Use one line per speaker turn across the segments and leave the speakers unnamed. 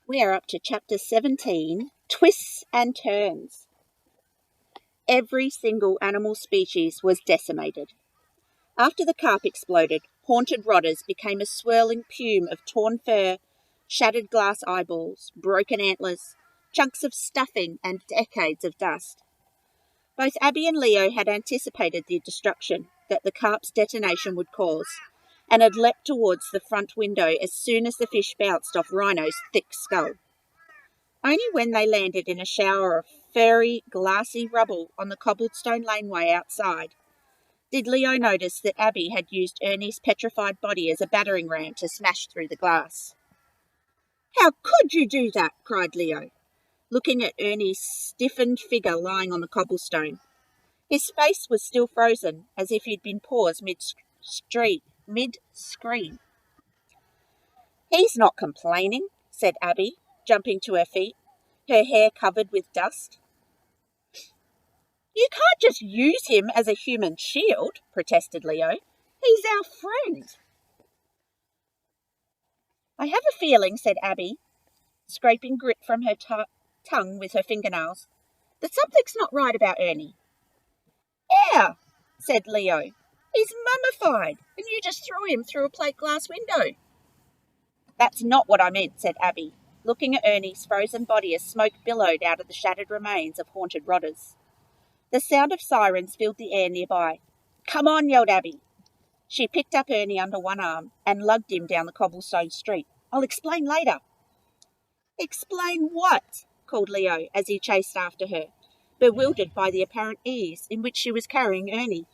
We are up to chapter 17, Twists and Turns. Every single animal species was decimated. After the carp exploded, haunted rotters became a swirling plume of torn fur, shattered glass eyeballs, broken antlers, chunks of stuffing, and decades of dust. Both Abby and Leo had anticipated the destruction that the carp's detonation would cause, and had leapt towards the front window as soon as the fish bounced off Rhino's thick skull. Only when they landed in a shower of furry, glassy rubble on the cobblestone laneway outside did Leo notice that Abby had used Ernie's petrified body as a battering ram to smash through the glass. "How could you do that?" cried Leo, looking at Ernie's stiffened figure lying on the cobblestone. His face was still frozen, as if he'd been paused mid-scream. "He's not complaining," said Abby, jumping to her feet, her hair covered with dust. "You can't just use him as a human shield," protested Leo. "He's our friend." "I have a feeling," said Abby, scraping grit from her tongue with her fingernails, "that something's not right about Ernie." "Yeah," said Leo. "He's mummified, and you just threw him through a plate glass window." "That's not what I meant," said Abby, looking at Ernie's frozen body as smoke billowed out of the shattered remains of haunted rotters. The sound of sirens filled the air nearby. "Come on," yelled Abby. She picked up Ernie under one arm and lugged him down the cobblestone street. "I'll explain later." "Explain what?" called Leo as he chased after her, bewildered by the apparent ease in which she was carrying Ernie.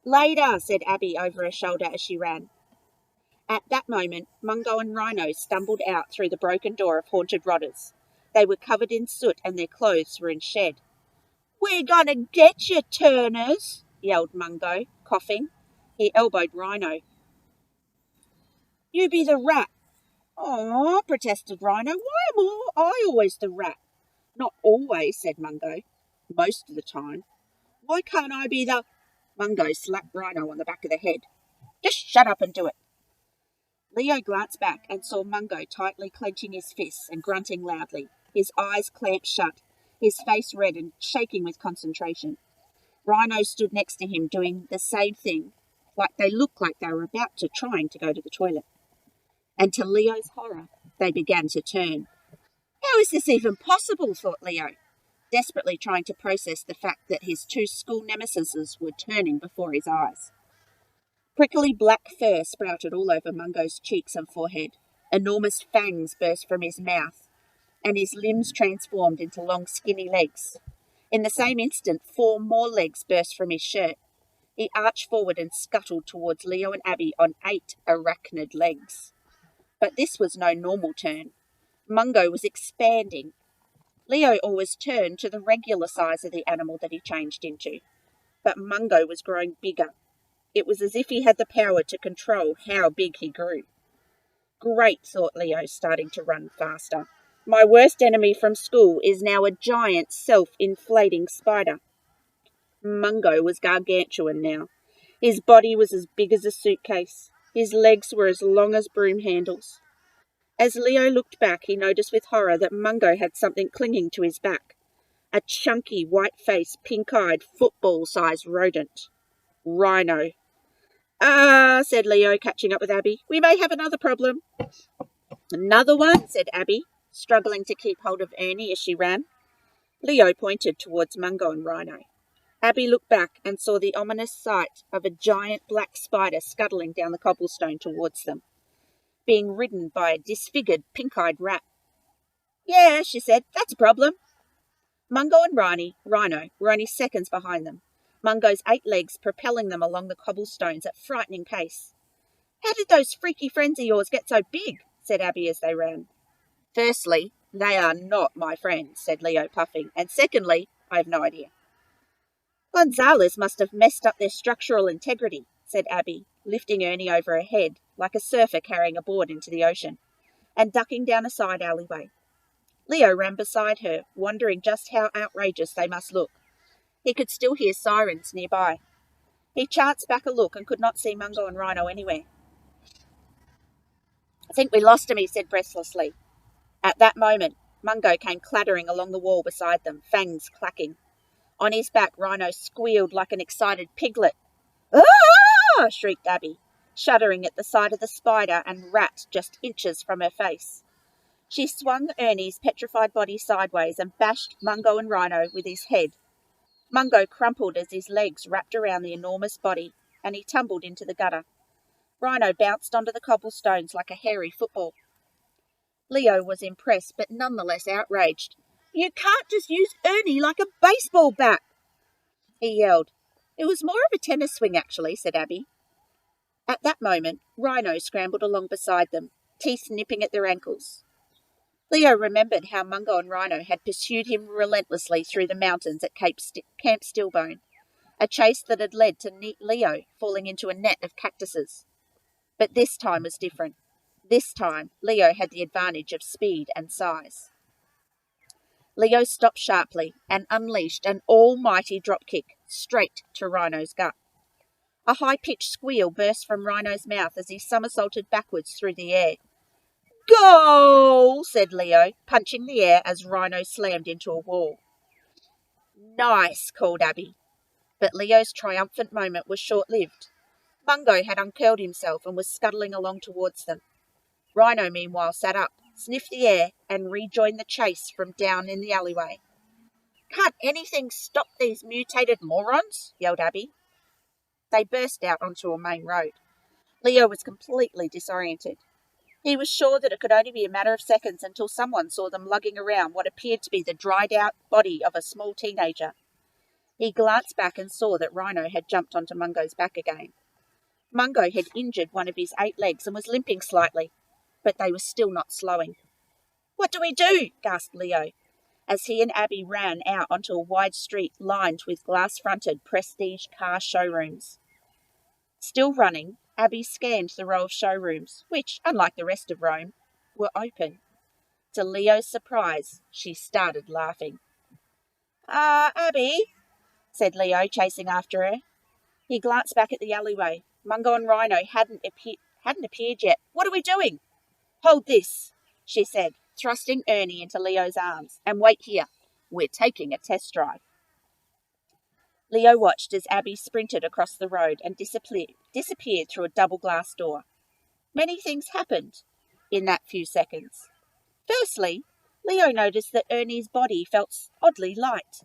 "Later," said Abby over her shoulder as she ran. At that moment, Mungo and Rhino stumbled out through the broken door of haunted rotters. They were covered in soot and their clothes were in shed. "We're gonna get you, Turners," yelled Mungo, coughing. He elbowed Rhino. "You be the rat." "Aw," protested Rhino. "Why am I always the rat?" "Not always," said Mungo. "Most of the time." "Why can't I be the—" Mungo slapped Rhino on the back of the head. "Just shut up and do it." Leo glanced back and saw Mungo tightly clenching his fists and grunting loudly, his eyes clamped shut, his face red and shaking with concentration. Rhino stood next to him doing the same thing, like they looked like they were about to trying to go to the toilet. And to Leo's horror, they began to turn. "How is this even possible?" thought Leo, desperately trying to process the fact that his two school nemesis were turning before his eyes. Prickly black fur sprouted all over Mungo's cheeks and forehead. Enormous fangs burst from his mouth, and his limbs transformed into long, skinny legs. In the same instant, 4 more legs burst from his shirt. He arched forward and scuttled towards Leo and Abby on 8 arachnid legs. But this was no normal turn. Mungo was expanding. Leo always turned to the regular size of the animal that he changed into, but Mungo was growing bigger. It was as if he had the power to control how big he grew. "Great," thought Leo, starting to run faster. "My worst enemy from school is now a giant self-inflating spider." Mungo was gargantuan now. His body was as big as a suitcase. His legs were as long as broom handles. As Leo looked back, he noticed with horror that Mungo had something clinging to his back. A chunky, white-faced, pink-eyed, football-sized rodent. Rhino. "Ah," said Leo, catching up with Abby. "We may have another problem." "Another one?" said Abby, struggling to keep hold of Ernie as she ran. Leo pointed towards Mungo and Rhino. Abby looked back and saw the ominous sight of a giant black spider scuttling down the cobblestone towards them, being ridden by a disfigured pink-eyed rat. "Yeah," she said, "that's a problem." Mungo and Rhino were only seconds behind them, Mungo's 8 legs propelling them along the cobblestones at frightening pace. "How did those freaky friends of yours get so big?" said Abby as they ran. "Firstly, they are not my friends," said Leo, puffing, "and secondly, I have no idea." "Gonzalez must have messed up their structural integrity," said Abby, lifting Ernie over her head like a surfer carrying a board into the ocean, and ducking down a side alleyway. Leo ran beside her, wondering just how outrageous they must look. He could still hear sirens nearby. He chanced back a look and could not see Mungo and Rhino anywhere. "I think we lost him," he said breathlessly. At that moment, Mungo came clattering along the wall beside them, fangs clacking. On his back, Rhino squealed like an excited piglet. "Ah!" shrieked Abby, shuddering at the sight of the spider and rat just inches from her face. She swung Ernie's petrified body sideways and bashed Mungo and Rhino with his head. Mungo crumpled as his legs wrapped around the enormous body, and he tumbled into the gutter. Rhino bounced onto the cobblestones like a hairy football. Leo was impressed, but nonetheless outraged. "You can't just use Ernie like a baseball bat," he yelled. "It was more of a tennis swing, actually," said Abby. At that moment, Rhino scrambled along beside them, teeth nipping at their ankles. Leo remembered how Mungo and Rhino had pursued him relentlessly through the mountains at Camp Stillbone, a chase that had led to Leo falling into a net of cactuses. But this time was different. This time, Leo had the advantage of speed and size. Leo stopped sharply and unleashed an almighty dropkick straight to Rhino's gut. A high-pitched squeal burst from Rhino's mouth as he somersaulted backwards through the air. "Goal!" said Leo, punching the air as Rhino slammed into a wall. "Nice!" called Abby. But Leo's triumphant moment was short-lived. Mungo had uncurled himself and was scuttling along towards them. Rhino, meanwhile, sat up, sniffed the air, and rejoined the chase from down in the alleyway. "Can't anything stop these mutated morons?" yelled Abby. They burst out onto a main road. Leo was completely disoriented. He was sure that it could only be a matter of seconds until someone saw them lugging around what appeared to be the dried-out body of a small teenager. He glanced back and saw that Rhino had jumped onto Mungo's back again. Mungo had injured one of his 8 legs and was limping slightly, but they were still not slowing. "What do we do?" gasped Leo, as he and Abby ran out onto a wide street lined with glass-fronted prestige car showrooms. Still running, Abby scanned the row of showrooms, which, unlike the rest of Rome, were open. To Leo's surprise, she started laughing. Abby," said Leo, chasing after her. He glanced back at the alleyway. Mungo and Rhino hadn't appeared yet. "What are we doing?" "Hold this," she said, thrusting Ernie into Leo's arms. "And wait here. We're taking a test drive." Leo watched as Abby sprinted across the road and disappeared through a double glass door. Many things happened in that few seconds. Firstly, Leo noticed that Ernie's body felt oddly light.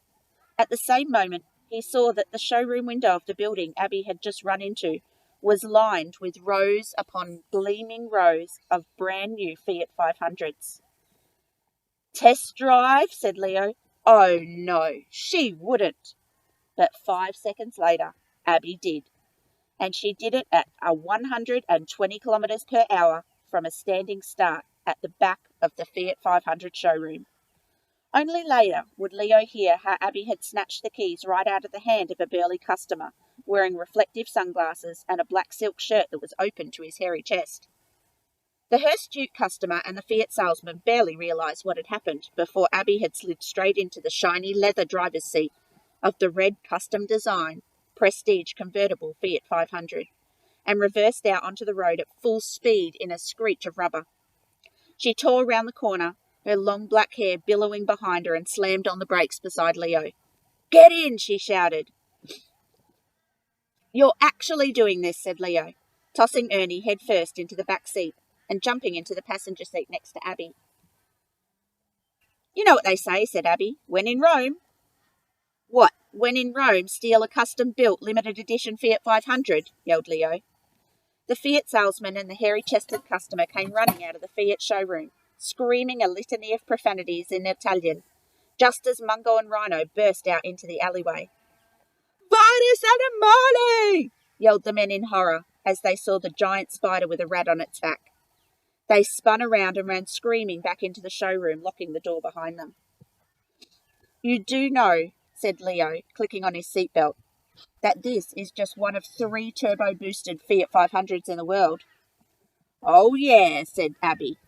At the same moment, he saw that the showroom window of the building Abby had just run into was lined with rows upon gleaming rows of brand new Fiat 500s. "Test drive?" said Leo. "Oh no, she wouldn't." But 5 seconds later, Abby did. And she did it at 120 kilometres per hour from a standing start at the back of the Fiat 500 showroom. Only later would Leo hear how Abby had snatched the keys right out of the hand of a burly customer, wearing reflective sunglasses and a black silk shirt that was open to his hairy chest. The hirsute customer and the Fiat salesman barely realised what had happened before Abby had slid straight into the shiny leather driver's seat of the red custom design prestige convertible Fiat 500 and reversed out onto the road at full speed in a screech of rubber. She tore round the corner, her long black hair billowing behind her, and slammed on the brakes beside Leo. "Get in!" she shouted. "You're actually doing this," said Leo, tossing Ernie headfirst into the back seat and jumping into the passenger seat next to Abby. "You know what they say," said Abby. "When in Rome." "What, when in Rome, steal a custom-built limited edition Fiat 500, yelled Leo. The Fiat salesman and the hairy-chested customer came running out of the Fiat showroom, screaming a litany of profanities in Italian, just as Mungo and Rhino burst out into the alleyway. "Virus animale!" yelled the men in horror as they saw the giant spider with a rat on its back. They spun around and ran screaming back into the showroom, locking the door behind them. "You do know," said Leo, clicking on his seatbelt, "that this is just one of 3 turbo-boosted Fiat 500s in the world." "Oh yeah," said Abby,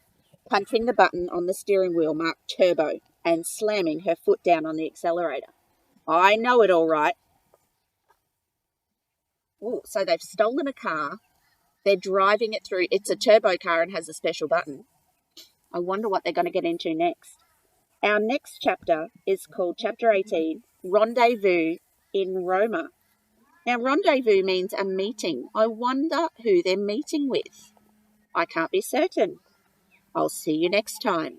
punching the button on the steering wheel marked turbo and slamming her foot down on the accelerator. "I know it all right." Ooh, so they've stolen a car. They're driving it through. It's a turbo car and has a special button. I wonder what they're going to get into next. Our next chapter is called Chapter 18, Rendezvous in Roma. Now, rendezvous means a meeting. I wonder who they're meeting with. I can't be certain. I'll see you next time.